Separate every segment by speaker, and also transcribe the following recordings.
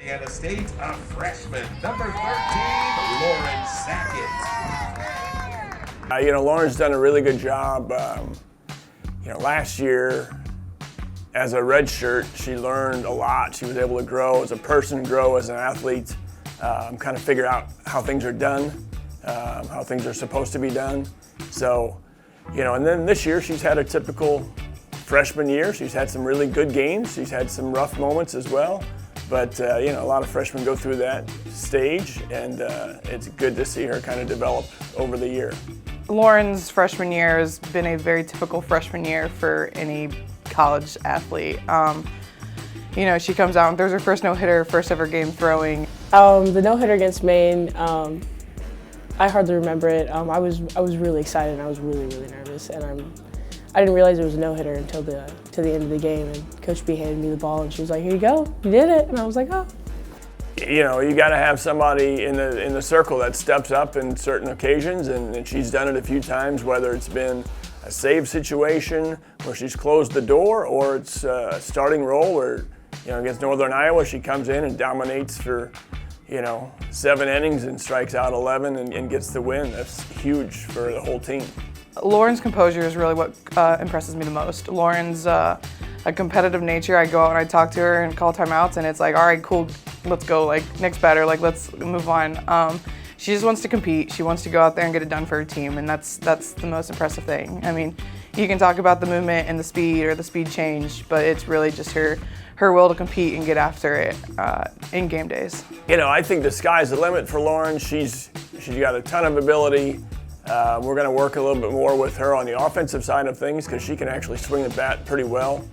Speaker 1: Indiana State, a freshman, number 13, Lauren Sackett.
Speaker 2: Lauren's done a really good job. Last year, as a redshirt, she learned a lot. She was able to grow as a person, grow as an athlete, kind of figure out how things are done, how things are supposed to be done. So, and then this year she's had a typical freshman year. She's had some really good games. She's had some rough moments as well. But, a lot of freshmen go through that stage, and it's good to see her kind of develop over the year.
Speaker 3: Lauren's freshman year has been a very typical freshman year for any college athlete. She comes out and throws her first no-hitter, first ever game throwing.
Speaker 4: The no-hitter against Maine, I hardly remember it. I was really excited and I was really nervous, and I didn't realize it was a no-hitter until the end of the game, and Coach B handed me the ball and she was like, "Here you go, you did it," and I was like, "Oh."
Speaker 2: You got to have somebody in the circle that steps up in certain occasions, and she's done it a few times, whether it's been a save situation where she's closed the door, or it's a starting role where, against Northern Iowa, she comes in and dominates for, 7 innings and strikes out 11 and gets the win. That's huge for the whole team.
Speaker 3: Lauren's composure is really what impresses me the most. Lauren's a competitive nature. I go out and I talk to her and call timeouts, and it's like, all right, cool, let's go, next batter, let's move on. She just wants to compete. She wants to go out there and get it done for her team, and that's the most impressive thing. I mean, you can talk about the movement and the speed or the speed change, but it's really just her will to compete and get after it in game days.
Speaker 2: I think the sky's the limit for Lauren. She's got a ton of ability. We're going to work a little bit more with her on the offensive side of things because she can actually swing the bat pretty well.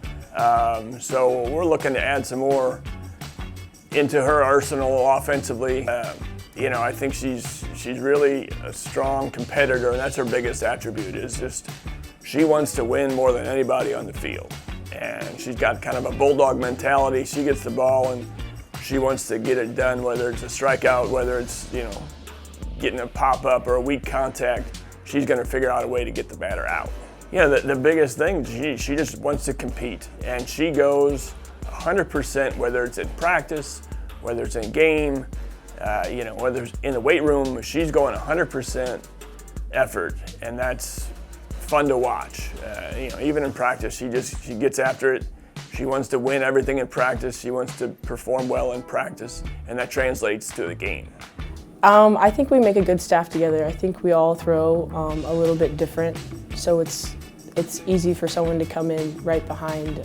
Speaker 2: So we're looking to add some more into her arsenal offensively. I think she's really a strong competitor, and that's her biggest attribute, is just she wants to win more than anybody on the field. And she's got kind of a bulldog mentality. She gets the ball and she wants to get it done, whether it's a strikeout, whether it's, getting a pop-up or a weak contact. She's going to figure out a way to get the batter out. The biggest thing, she just wants to compete, and she goes 100%, whether it's in practice, whether it's in game, whether it's in the weight room. She's going 100% effort, and that's fun to watch. Even in practice, she gets after it. She wants to win everything in practice. She wants to perform well in practice, and that translates to the game.
Speaker 4: I think we make a good staff together. I think we all throw a little bit different, so it's easy for someone to come in right behind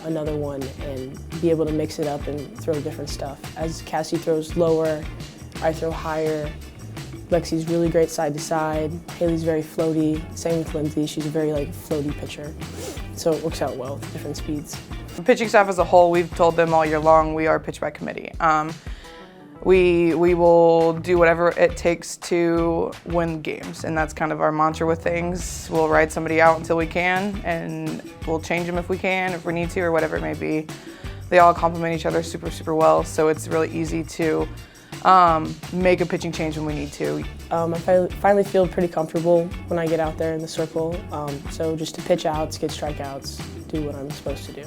Speaker 4: another one and be able to mix it up and throw different stuff. As Cassie throws lower, I throw higher. Lexi's really great side to side. Haley's very floaty. Same with Lindsay. She's a very floaty pitcher, so it works out well with different speeds.
Speaker 3: The pitching staff as a whole, we've told them all year long, we are pitch by committee. We will do whatever it takes to win games, and that's kind of our mantra with things. We'll ride somebody out until we can, and we'll change them if we can, if we need to, or whatever it may be. They all complement each other super well, so it's really easy to make a pitching change when we need to.
Speaker 4: I finally feel pretty comfortable when I get out there in the circle, so just to pitch outs, get strikeouts, do what I'm supposed to do.